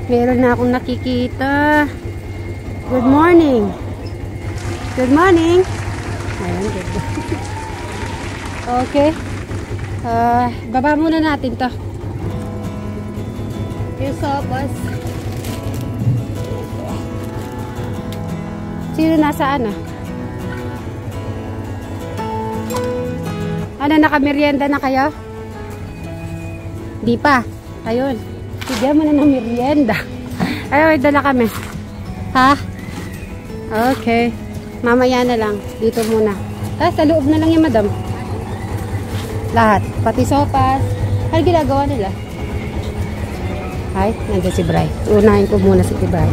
Meron na akong nakikita. Good morning. Good morning. Ayan, good. Okay. Baba muna natin to. Yung sopas. Sino nasaan ah? Ano, nakamerienda na kayo? Di pa. Ayun. Bigyan mo na ng merienda. Ayun, dala kami. Ha? Okay. Mamaya na lang. Dito muna. Sa loob na lang yung madam. Lahat. Pati sopas. Ano ginagawa nila? Ay, nandiyan si Bray. Unahin ko muna si Tibay.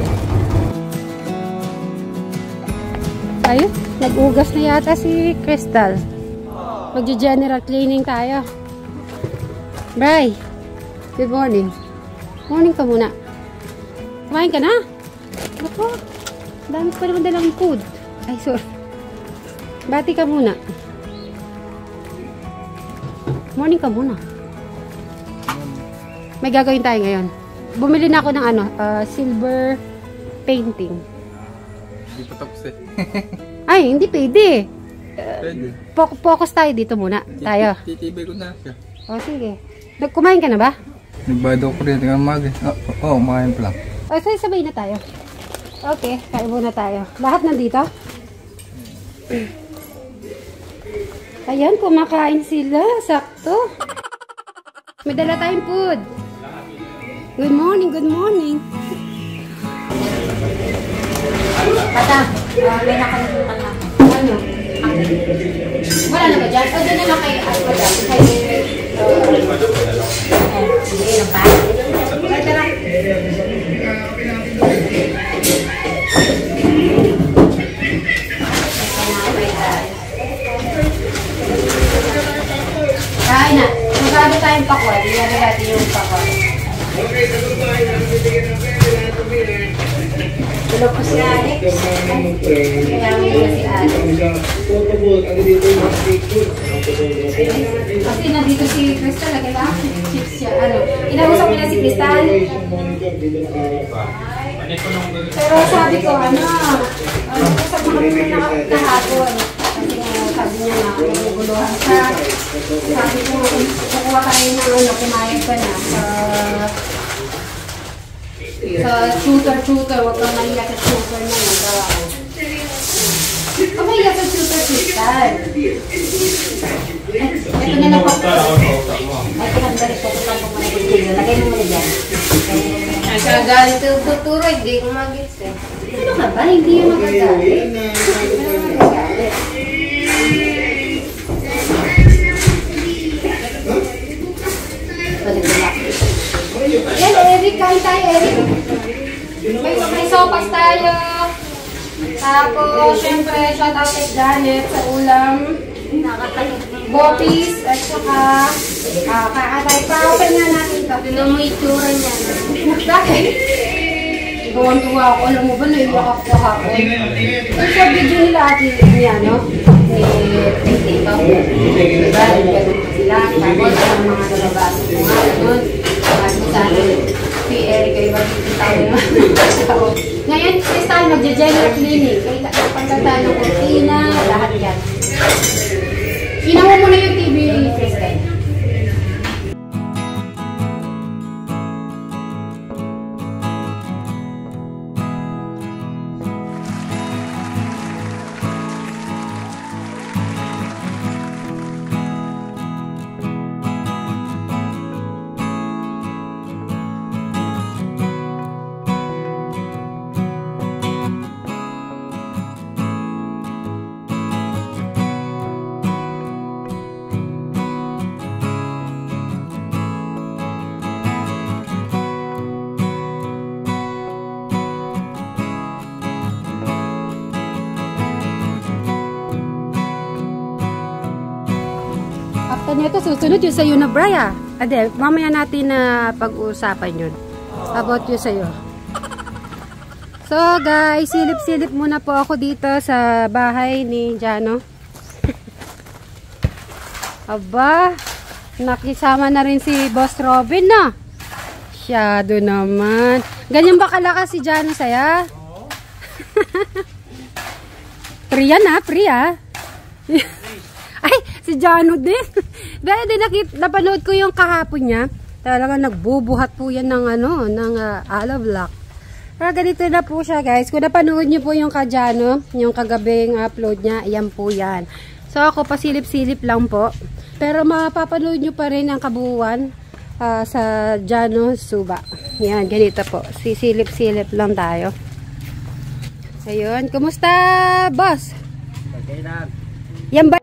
Ayun, nag-ugas na yata si Crystal. Magja-general cleaning tayo. Bray, good morning. Morning ka muna. Kumain ka na? Ako, dami pa naman dalang food. Ay, sorry. Bati ka muna. Morning ka muna. May gagawin tayo ngayon. Bumili na ako ng silver painting. Hindi pa tapos eh. Ay, hindi pwede. Pwede. Focus tayo dito muna. Tayo. Titibay ko na siya. O, sige. Kumain ka na ba? Nagbayad ako kuryente ng mag. Oo, kumain pa lang. O, sabay na tayo. Okay, kain muna tayo. Lahat nandito? Ayan, kumakain sila. Sakto. May dala tayong food. Good morning, good morning. Bata, may nakalimutan na. Ano? Wala na ba dyan? O, dyan na lang kay Alvada. Sige, lang pa. Tara. Kain na. Magkano tayong pakwan. Iyan na natin yung pakwan. Tulog po si Alex. Kaya mo na si Alex. Kasi nandito si Crystal. Kaya chips siya. Inausap nila si Crystal. Pero sabi ko, usap mo kami na kahapon. Kasi sabi niya na naguguluhan siya. Sabi ko, kukuha tayo na kumayag ka na sa shooter. Huwag kang mahiya sa shooter na yung gawa ko. Huwag mahiya sa shooter. Ito na lang po. Ay, pinagdalit ko. Lagay mo muna dyan. Ay, kagalit yung tuturo. Hindi ko mag-gets eh. Ano ka ba? Hindi yung magagalit. Yan, Eric. Kain tayo, Eric. May sopas tayo. Tapos, syempre, shout out kay Janet sa ulam. Bopis. At saka, kaatay pa. Open nga natin ito. Tinan mo itsura niya. Bakit? Tuwan-tuwa ako. Alam mo ba, naiyak ako hapon. Ito sa video nila atin niya, no? Ni Tito. Diba? Ganun sila. Tapos, ang mga nababasa ko nga. Ganun. Si Eric ay magkikita naman. Ngayon, Crystal, magja-general cleaning. Kaya pagkata ng kurtina, lahat yan. Inawa mo na yung TV, Crystal. Ito, susunod yung sa'yo na Braya. Ade, mamaya natin na pag-uusapan yun. About yung sa'yo. So guys, silip-silip muna po ako dito sa bahay ni Jano. Aba, nakisama na rin si Boss Robin na. Masyado naman. Ganyan ba kalakas si Jano saya? Oo. Priya na, Priya. Ay, si Jano din. Dahil din napanood ko yung kahapon niya. Talaga nagbubuhat po yan ng aloe block. Kaya ganito na po siya guys. Kung napanood niyo po yung Jano, yung kagabing upload niya, ayan po yan. So ako pasilip-silip lang po. Pero mapapanood nyo pa rin ang kabuuan sa Jano Suba. Yan, ganito po. Sisilip-silip lang tayo. Ayun. Kumusta, boss? Okay lang. Yan ba?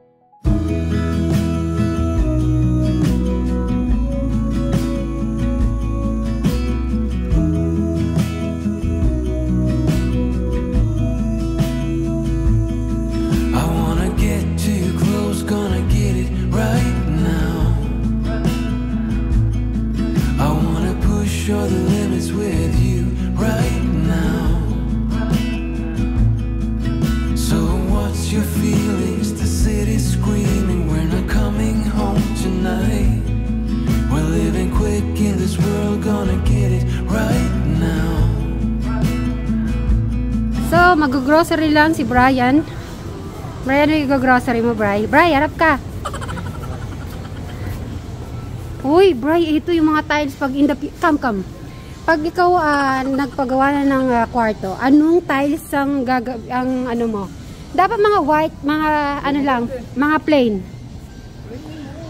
Show the limits with you right now. So what's your feelings? The city's screaming, we're not coming home tonight. We're living quick in this world, gonna get it right now. So mag-grocery lang si Brian. Brian, ano yung grocery mo, Brian? Brian, harap ka. Uy, Bray, ito yung mga tiles pag in the... Come. Pag ikaw nagpagawa na ng kwarto, anong tiles ang ano mo? Dapat mga white, mga ano lang, mga plain.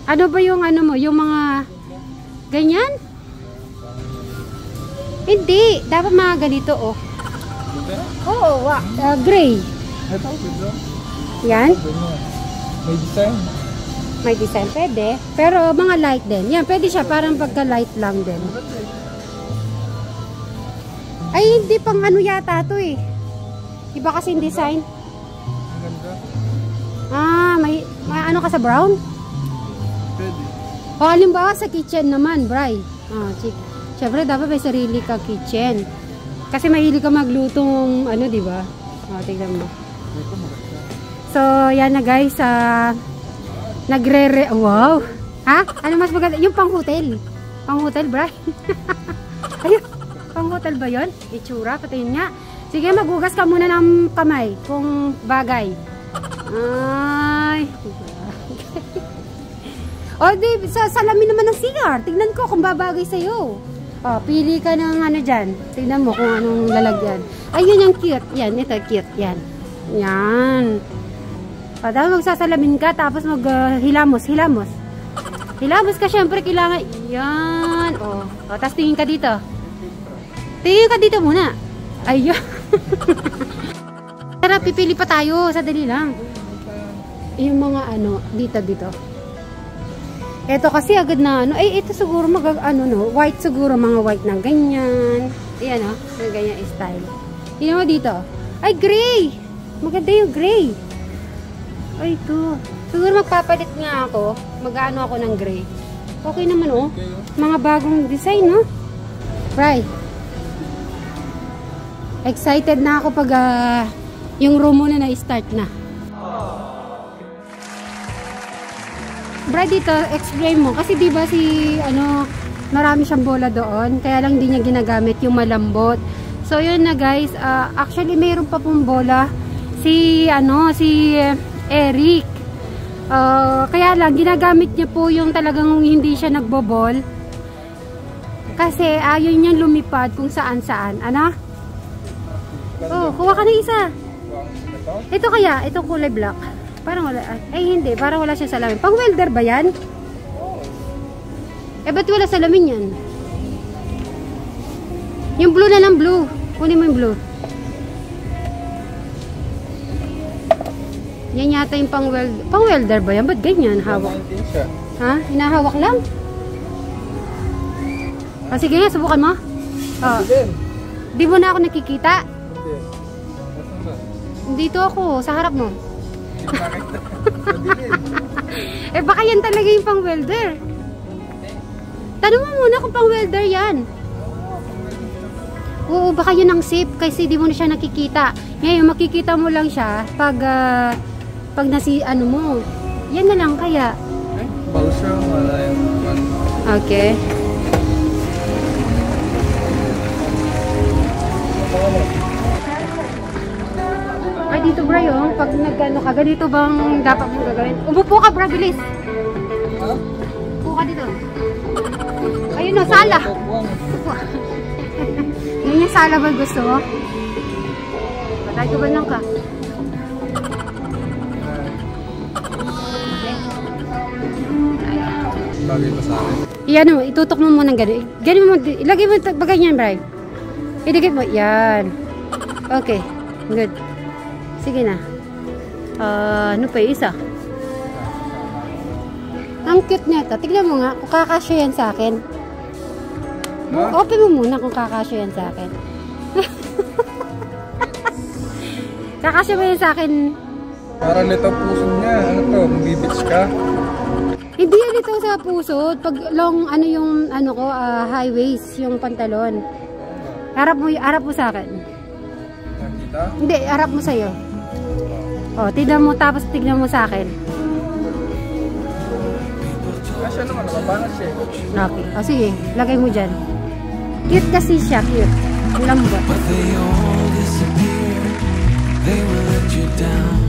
Ano ba yung ano mo? Yung mga ganyan? Hindi. Dapat mga ganito, oh. Oo, gray. Yan. May design. May design, pwede. Pero mga light din. Yan, pwede siya. Parang pagka-light lang din. Ay, hindi pang ano yata to eh. Iba kasing design. Ah, may ano ka sa brown? Pwede. O, halimbawa sa kitchen naman, Bray. Siyempre, dapat may sarili ka kitchen. Kasi mahilig ka maglutong, ano, di ba? O, tignan mo. So, yan na guys. Wow! Ha? Ano mas maganda? Yung pang-hotel. Pang-hotel, Bray. Ayun. Pang-hotel ba yun? Itsura, patayin nga. Sige, maghugas ka muna ng kamay kung bagay. Ay. O, di, sa salamin naman ng CR. Tignan ko kung babagay sa'yo. O, pili ka ng ano dyan. Tignan mo kung anong lalagyan. Ayun yung cute. Yan, ito cute. Yan. Yan. Padahal magsasalamin ka, tapos hilamos. Hilamos ka, syempre kailangan. Yan. O, tapos tingin ka dito. Tingin ka dito muna. Ayun. Tara, pipili pa tayo. Sadali lang. Yung mga ano, dito. Ito kasi agad na ano. Ay, ito siguro white siguro, mga white na ganyan. Ayan o, ganyan style. Tingnan mo dito. Ay, gray. Maganda yung gray. Ay, ito. Siguro magpapalit nga ako. Mag-ano ako ng gray. Okay naman, oh. Mga bagong design, no? Right. Excited na ako pag yung room mo na na-start na. Brad, dito, explain mo. Kasi diba marami siyang bola doon. Kaya lang di niya ginagamit yung malambot. So, yun na guys. Actually, mayroon pa pong bola. Si Eric. Kaya lang, ginagamit niya po yung talagang hindi siya nagbobol. Kasi ayaw niyang lumipad kung saan-saan. Ano? Oh, kuha ka na isa. Ito kaya, itong kulay black. Parang wala, hindi, parang wala siya salamin. Pang welder ba yan? Ba't wala salamin yan? Yung blue na lang, blue. Kunin mo yung blue. Yan yata yung pang welder ba yan? Ba't ganyan? Hawak. Ha? Hinahawak lang? Sige nga, subukan mo. Di mo na ako nakikita. Dito ako, sa harap mo. Baka yan talaga yung pang welder. Tanong mo muna kung pang welder yan. Oo, baka yun ang safe kasi di mo na siya nakikita. Ngayon, makikita mo lang siya pag ano mo. Yan na lang kaya. Bawser, wala yung okay. nag-ano ka, ganito bang dapat mong gagawin? Umupo ka, bra, bilis. Upo ka dito. Ayun o, sala. Upo. Yun yung sala ba gusto mo? Patay ko ba lang ka? Bagay pa sa akin. Iyan mo, itutok mo muna ng gano'n. Gano'n mo, ilagay mo bagay niyan, Bri. Idikit mo, yan. Okay, good. Sige na. Ano pa yung isa? Ang cute niya ito. Tignan mo nga, kung kakasya yan sa akin. Open mo muna kung kakasya yan sa akin. Kakasya ba yan sa akin? Parang lito puso niya. Ano to? Magbibits ka? Hindi yan ito sa puso. Pag long, ano yung, ano ko, high waist, yung pantalon. Harap mo sa akin. Nakita? Hindi, harap mo sa'yo. O, tignan mo, tapos tignan mo sa akin. Siya naman, nababanas siya. Okay. O, sige, lagay mo dyan. Cute kasi siya, cute. Ang lambot. But they all disappear. They will let you down.